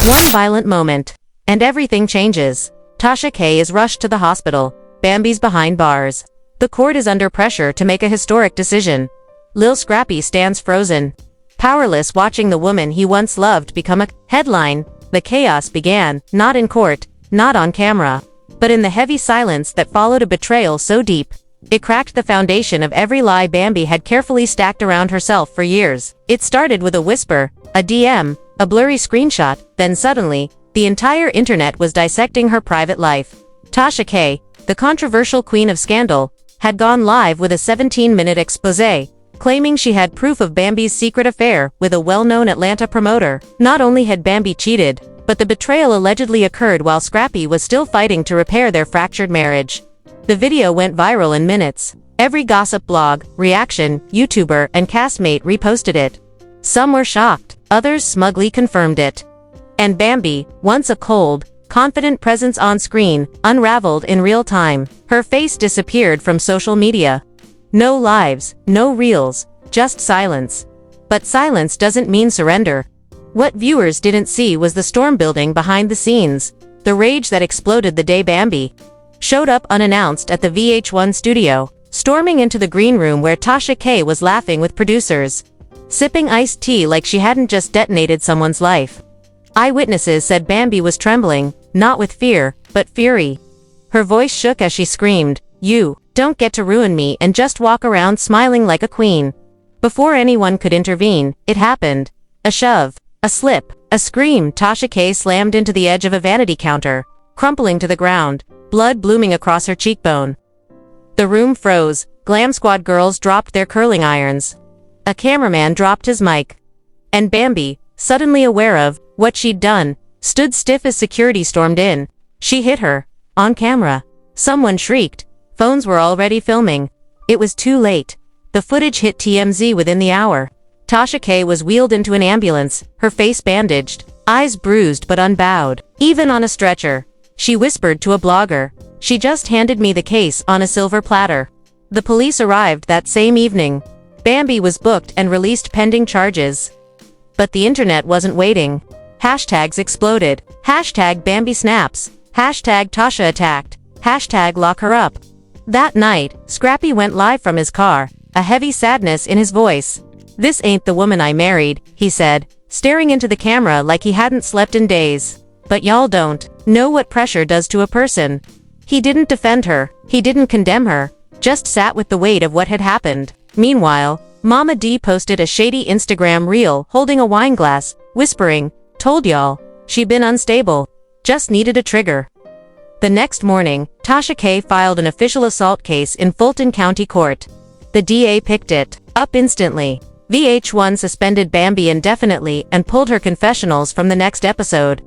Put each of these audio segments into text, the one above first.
One violent moment, and everything changes. Tasha K is rushed to the hospital. Bambi's behind bars. The court is under pressure to make a historic decision. Lil Scrappy stands frozen, powerless, watching the woman he once loved become a headline. The chaos began, not in court, not on camera, but in the heavy silence that followed a betrayal so deep. It cracked the foundation of every lie Bambi had carefully stacked around herself for years. It started with a whisper, a DM, a blurry screenshot, then suddenly, the entire internet was dissecting her private life. Tasha K, the controversial queen of scandal, had gone live with a 17-minute exposé, claiming she had proof of Bambi's secret affair with a well-known Atlanta promoter. Not only had Bambi cheated, but the betrayal allegedly occurred while Scrappy was still fighting to repair their fractured marriage. The video went viral in minutes. Every gossip blog, reaction, YouTuber, and castmate reposted it. Some were shocked, others smugly confirmed it. And Bambi, once a cold, confident presence on screen, unraveled in real time. Her face disappeared from social media. No lives, no reels, just silence. But silence doesn't mean surrender. What viewers didn't see was the storm building behind the scenes, the rage that exploded the day Bambi showed up unannounced at the VH1 studio, storming into the green room where Tasha K was laughing with producers, sipping iced tea like she hadn't just detonated someone's life. Eyewitnesses said Bambi was trembling, not with fear, but fury. Her voice shook as she screamed, "You don't get to ruin me," and just walk around smiling like a queen. Before anyone could intervene, it happened. A shove, a slip, a scream. Tasha K slammed into the edge of a vanity counter, crumpling to the ground, blood blooming across her cheekbone. The room froze. Glam Squad girls dropped their curling irons. A cameraman dropped his mic. And Bambi, suddenly aware of what she'd done, stood stiff as security stormed in. She hit her. On camera. Someone shrieked. Phones were already filming. It was too late. The footage hit TMZ within the hour. Tasha K was wheeled into an ambulance, her face bandaged, eyes bruised but unbowed. Even on a stretcher, she whispered to a blogger, "She just handed me the case on a silver platter." The police arrived that same evening. Bambi was booked and released pending charges. But the internet wasn't waiting. Hashtags exploded. Hashtag Bambi snaps. Hashtag Tasha attacked. Hashtag lock her up. That night, Scrappy went live from his car, a heavy sadness in his voice. "This ain't the woman I married," he said, staring into the camera like he hadn't slept in days. But y'all don't know what pressure does to a person. He didn't defend her, he didn't condemn her, just sat with the weight of what had happened. Meanwhile, Mama D posted a shady Instagram reel holding a wine glass, whispering, "Told y'all, she been unstable. Just needed a trigger." The next morning, Tasha K filed an official assault case in Fulton County Court. The DA picked it up instantly. VH1 suspended Bambi indefinitely and pulled her confessionals from the next episode.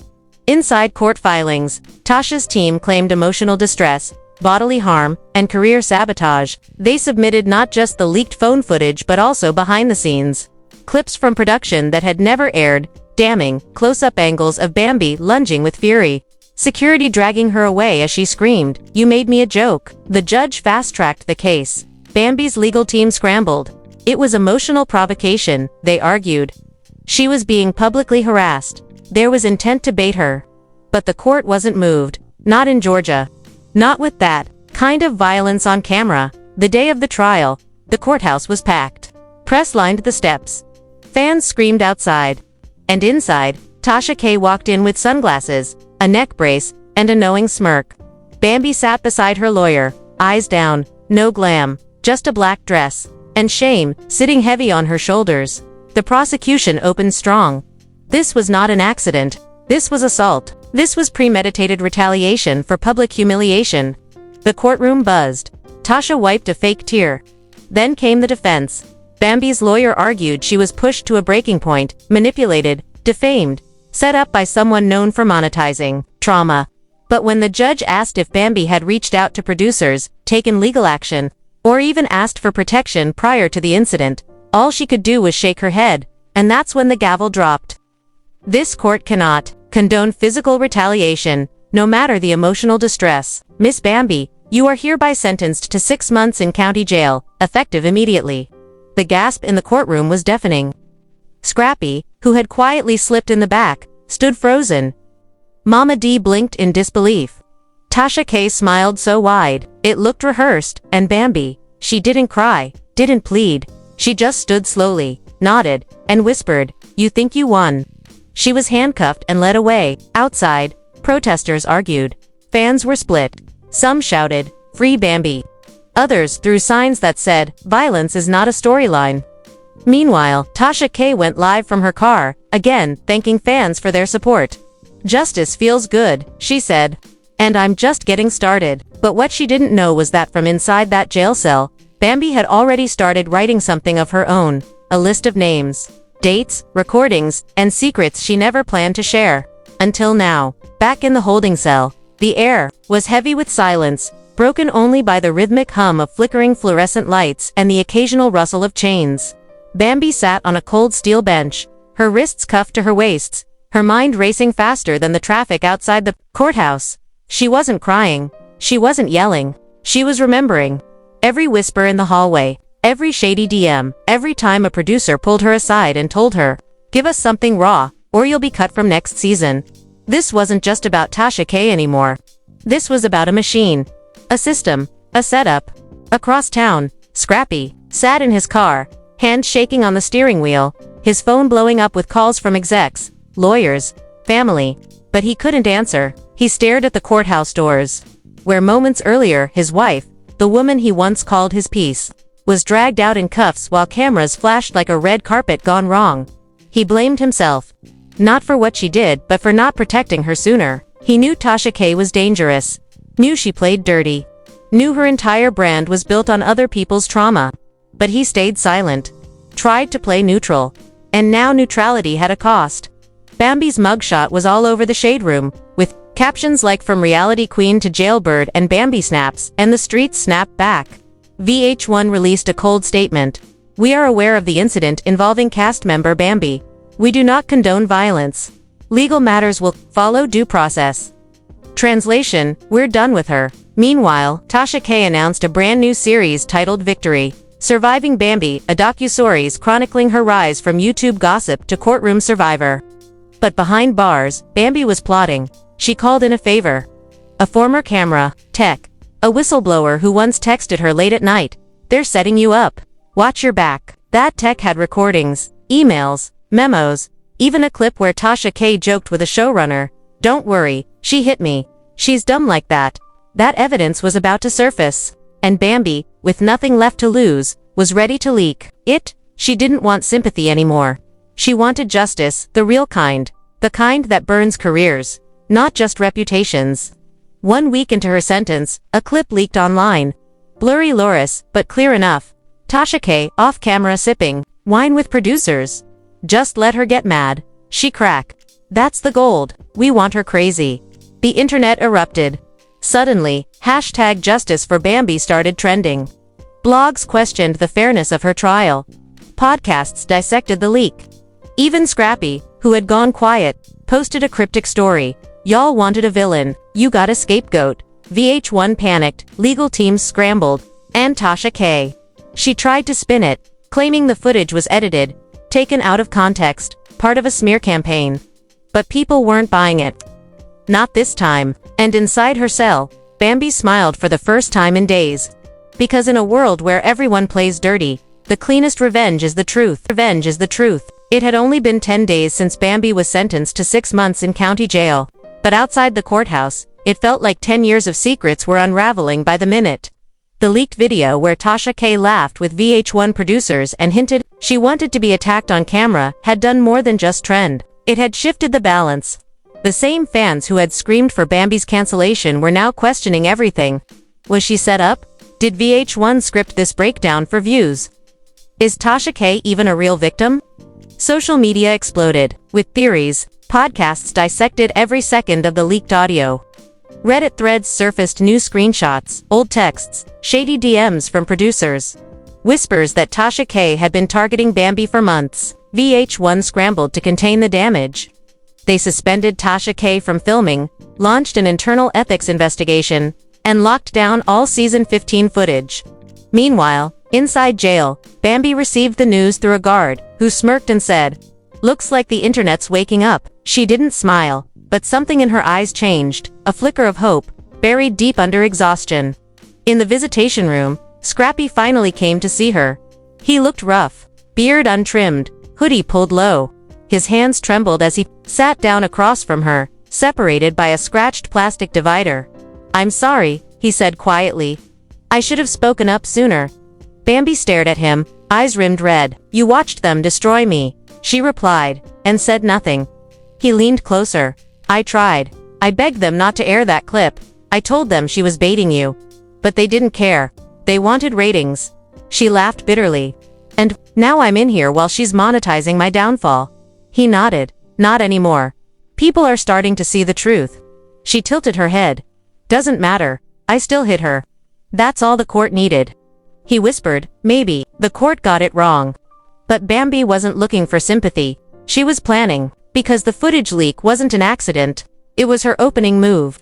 Inside court filings, Tasha's team claimed emotional distress, bodily harm, and career sabotage. They submitted not just the leaked phone footage but also behind-the-scenes clips from production that had never aired, damning close-up angles of Bambi lunging with fury, security dragging her away as she screamed, "You made me a joke." The judge fast-tracked the case. Bambi's legal team scrambled. It was emotional provocation, they argued. She was being publicly harassed. There was intent to bait her. But the court wasn't moved. Not in Georgia. Not with that kind of violence on camera. The day of the trial, the courthouse was packed. Press lined the steps. Fans screamed outside. And inside, Tasha K walked in with sunglasses, a neck brace, and a knowing smirk. Bambi sat beside her lawyer, eyes down, no glam, just a black dress, and shame sitting heavy on her shoulders. The prosecution opened strong. This was not an accident. This was assault. This was premeditated retaliation for public humiliation. The courtroom buzzed. Tasha wiped a fake tear. Then came the defense. Bambi's lawyer argued she was pushed to a breaking point, manipulated, defamed, set up by someone known for monetizing trauma. But when the judge asked if Bambi had reached out to producers, taken legal action, or even asked for protection prior to the incident, all she could do was shake her head, and that's when the gavel dropped. This court cannot condone physical retaliation, no matter the emotional distress. Miss Bambi, you are hereby sentenced to 6 months in county jail, effective immediately. The gasp in the courtroom was deafening. Scrappy, who had quietly slipped in the back, stood frozen. Mama D blinked in disbelief. Tasha K smiled so wide, it looked rehearsed, and Bambi, she didn't cry, didn't plead. She just stood slowly, nodded, and whispered, "You think you won." She was handcuffed and led away. Outside, protesters argued. Fans were split. Some shouted, "Free Bambi." Others threw signs that said, "Violence is not a storyline." Meanwhile, Tasha K went live from her car, again thanking fans for their support. "Justice feels good," she said. "And I'm just getting started." But what she didn't know was that from inside that jail cell, Bambi had already started writing something of her own, a list of names, dates, recordings, and secrets she never planned to share. Until now, back in the holding cell, the air was heavy with silence, broken only by the rhythmic hum of flickering fluorescent lights and the occasional rustle of chains. Bambi sat on a cold steel bench, her wrists cuffed to her waists, her mind racing faster than the traffic outside the courthouse. She wasn't crying. She wasn't yelling. She was remembering. Every whisper in the hallway, every shady DM, every time a producer pulled her aside and told her, "Give us something raw, or you'll be cut from next season." This wasn't just about Tasha K anymore. This was about a machine, a system, a setup. Across town, Scrappy sat in his car, hands shaking on the steering wheel, his phone blowing up with calls from execs, lawyers, family. But he couldn't answer. He stared at the courthouse doors, where moments earlier his wife, the woman he once called his piece, was dragged out in cuffs while cameras flashed like a red carpet gone wrong. He blamed himself. Not for what she did, but for not protecting her sooner. He knew Tasha K was dangerous. Knew she played dirty. Knew her entire brand was built on other people's trauma. But he stayed silent. Tried to play neutral. And now neutrality had a cost. Bambi's mugshot was all over the shade room, with captions like "From reality queen to jailbird" and "Bambi snaps," and the streets snapped back. VH1 released a cold statement. "We are aware of the incident involving cast member Bambi. We do not condone violence. Legal matters will follow due process." Translation: We're done with her. Meanwhile, Tasha K announced a brand new series titled Victory: Surviving Bambi, a docuseries chronicling her rise from YouTube gossip to courtroom survivor. But behind bars, Bambi was plotting. She called in a favor. A former camera tech, a whistleblower who once texted her late at night, "They're setting you up. Watch your back." That tech had recordings, emails, memos, even a clip where Tasha K joked with a showrunner, "Don't worry, she hit me. She's dumb like that." That evidence was about to surface. And Bambi, with nothing left to lose, was ready to leak it. She didn't want sympathy anymore. She wanted justice, the real kind. The kind that burns careers, not just reputations. 1 week into her sentence, a clip leaked online. Blurry Loris, but clear enough. Tasha K, off-camera sipping wine with producers. Just let her get mad. She crack. That's the gold. We want her crazy. The internet erupted. Suddenly, #Justice for Bambi started trending. Blogs questioned the fairness of her trial. Podcasts dissected the leak. Even Scrappy, who had gone quiet, posted a cryptic story. "Y'all wanted a villain. You got a scapegoat." VH1 panicked, legal teams scrambled, and Tasha K. She tried to spin it, claiming the footage was edited, taken out of context, part of a smear campaign. But people weren't buying it. Not this time. And inside her cell, Bambi smiled for the first time in days. Because in a world where everyone plays dirty, the cleanest revenge is the truth. Revenge is the truth. It had only been 10 days since Bambi was sentenced to 6 months in county jail. But outside the courthouse, it felt like 10 years of secrets were unraveling by the minute. The leaked video where Tasha K laughed with VH1 producers and hinted she wanted to be attacked on camera had done more than just trend. It had shifted the balance. The same fans who had screamed for Bambi's cancellation were now questioning everything. Was she set up? Did VH1 script this breakdown for views? Is Tasha K even a real victim? Social media exploded, with theories. Podcasts dissected every second of the leaked audio. Reddit threads surfaced new screenshots, old texts, shady DMs from producers. Whispers that Tasha K had been targeting Bambi for months. VH1 scrambled to contain the damage. They suspended Tasha K from filming, launched an internal ethics investigation, and locked down all season 15 footage. Meanwhile, inside jail, Bambi received the news through a guard, who smirked and said, Looks like the internet's waking up. She didn't smile, but something in her eyes changed, a flicker of hope, buried deep under exhaustion. In the visitation room, Scrappy finally came to see her. He looked rough, beard untrimmed, hoodie pulled low. His hands trembled as he sat down across from her, separated by a scratched plastic divider. "I'm sorry," he said quietly. "I should have spoken up sooner." Bambi stared at him, eyes rimmed red. "You watched them destroy me," she replied, and said nothing. He leaned closer. "I tried. I begged them not to air that clip. I told them she was baiting you. But they didn't care. They wanted ratings." She laughed bitterly. "And now I'm in here while she's monetizing my downfall." He nodded. "Not anymore. People are starting to see the truth." She tilted her head. "Doesn't matter. I still hit her. That's all the court needed." He whispered, "Maybe the court got it wrong." But Bambi wasn't looking for sympathy. She was planning, because the footage leak wasn't an accident. It was her opening move.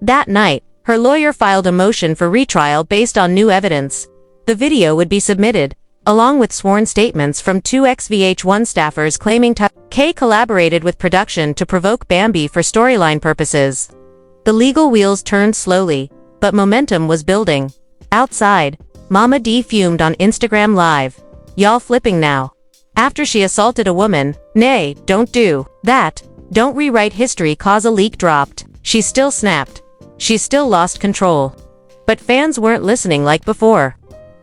That night, her lawyer filed a motion for retrial based on new evidence. The video would be submitted, along with sworn statements from two ex-VH1 staffers claiming Tasha K collaborated with production to provoke Bambi for storyline purposes. The legal wheels turned slowly, but momentum was building. Outside, Mama D fumed on Instagram Live. "Y'all flipping now. After she assaulted a woman, nay, don't do that. Don't rewrite history cause a leak dropped." She still snapped. She still lost control. But fans weren't listening like before.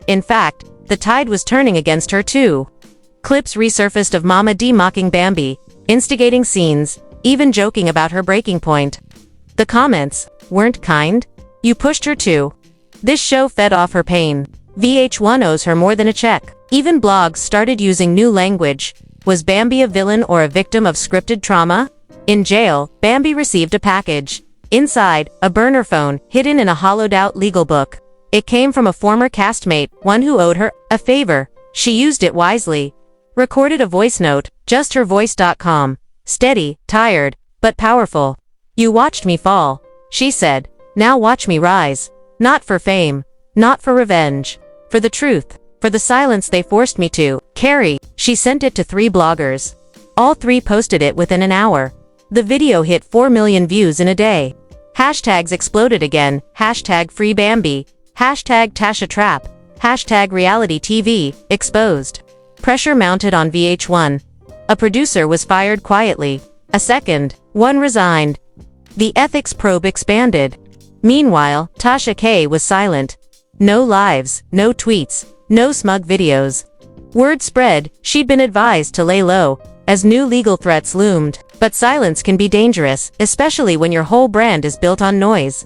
In fact, the tide was turning against her too. Clips resurfaced of Mama D mocking Bambi, instigating scenes, even joking about her breaking point. The comments weren't kind. "You pushed her too." This show fed off her pain. VH1 owes her more than a check. Even blogs started using new language. Was Bambi a villain or a victim of scripted trauma? In jail, Bambi received a package. Inside, a burner phone, hidden in a hollowed-out legal book. It came from a former castmate, one who owed her a favor. She used it wisely. Recorded a voice note, justhervoice.com. Steady, tired, but powerful. "You watched me fall," she said. "Now watch me rise. Not for fame. Not for revenge. For the truth. For the silence they forced me to carry." She sent it to 3 bloggers. All 3 posted it within an hour. The video hit 4 million views in a day. Hashtags exploded again. Hashtag Free Bambi. Hashtag Tasha Trap. Hashtag Reality TV, exposed. Pressure mounted on VH1. A producer was fired quietly. A second, one resigned. The ethics probe expanded. Meanwhile, Tasha K was silent. No lives, no tweets, no smug videos. Word spread, she'd been advised to lay low, as new legal threats loomed. But silence can be dangerous, especially when your whole brand is built on noise.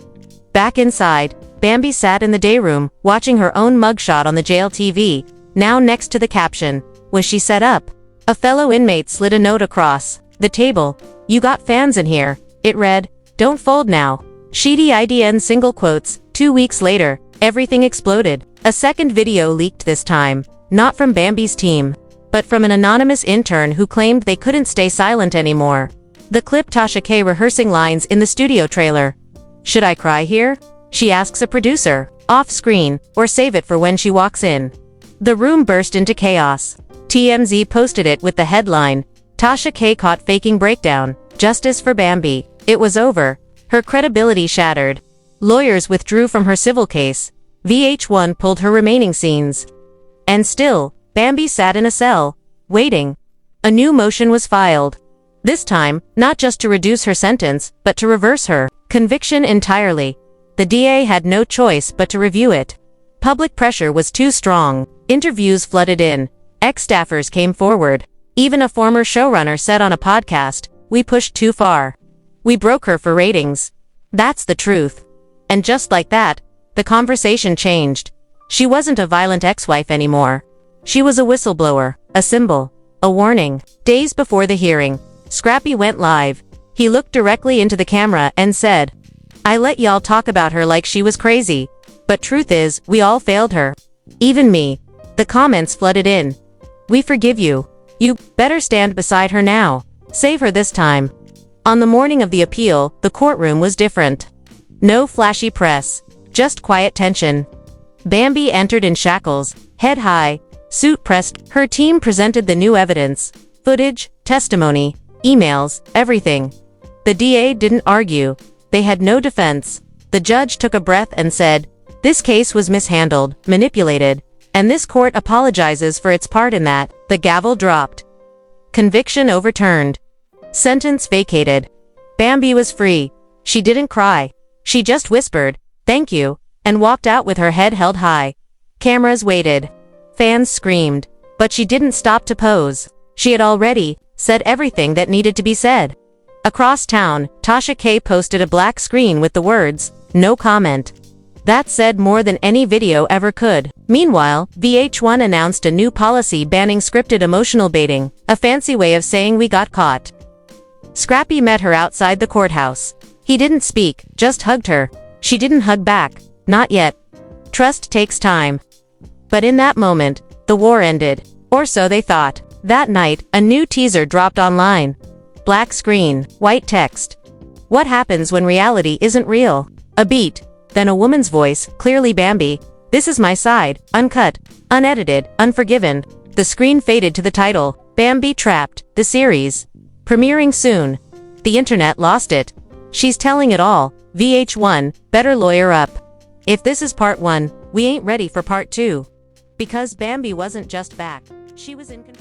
Back inside, Bambi sat in the day room, watching her own mugshot on the jail TV, now next to the caption, "Was she set up?" A fellow inmate slid a note across the table. "You got fans in here." It read, "Don't fold now." Sheedy IDN single quotes. 2 weeks later, everything exploded. A second video leaked this time, not from Bambi's team, but from an anonymous intern who claimed they couldn't stay silent anymore. The clip Tasha K rehearsing lines in the studio trailer. "Should I cry here?" she asks a producer, off screen, or save it for when she walks in. The room burst into chaos. TMZ posted it with the headline, "Tasha K caught faking breakdown, justice for Bambi." It was over. Her credibility shattered. Lawyers withdrew from her civil case. VH1 pulled her remaining scenes. And still, Bambi sat in a cell, waiting. A new motion was filed. This time, not just to reduce her sentence, but to reverse her conviction entirely. The DA had no choice but to review it. Public pressure was too strong. Interviews flooded in. Ex-staffers came forward. Even a former showrunner said on a podcast, "We pushed too far. We broke her for ratings." That's the truth. And just like that, the conversation changed. She wasn't a violent ex-wife anymore. She was a whistleblower, a symbol, a warning. Days before the hearing, Scrappy went live. He looked directly into the camera and said, "I let y'all talk about her like she was crazy. But truth is, we all failed her. Even me." The comments flooded in. "We forgive you. You better stand beside her now. Save her this time." On the morning of the appeal, the courtroom was different. No flashy press, just quiet tension. Bambi entered in shackles, head high, suit pressed. Her team presented the new evidence, footage, testimony, emails, everything. The DA didn't argue. They had no defense. The judge took a breath and said, "This case was mishandled, manipulated, and this court apologizes for its part in that." The gavel dropped. Conviction overturned. Sentence vacated. Bambi was free. She didn't cry. She just whispered, "Thank you," and walked out with her head held high. Cameras waited. Fans screamed. But she didn't stop to pose. She had already said everything that needed to be said. Across town, Tasha K posted a black screen with the words, "No comment." That said more than any video ever could. Meanwhile, VH1 announced a new policy banning scripted emotional baiting, a fancy way of saying we got caught. Scrappy met her outside the courthouse. He didn't speak, just hugged her. She didn't hug back. Not yet. Trust takes time. But in that moment, the war ended. Or so they thought. That night, a new teaser dropped online. Black screen, white text. What happens when reality isn't real? A beat. Then a woman's voice, clearly Bambi. "This is my side," uncut, unedited, unforgiven. The screen faded to the title, Bambi Trapped, the series. Premiering soon. The internet lost it. She's telling it all. VH1, better lawyer up. If this is part 1, we ain't ready for part 2. Because Bambi wasn't just back. She was in control.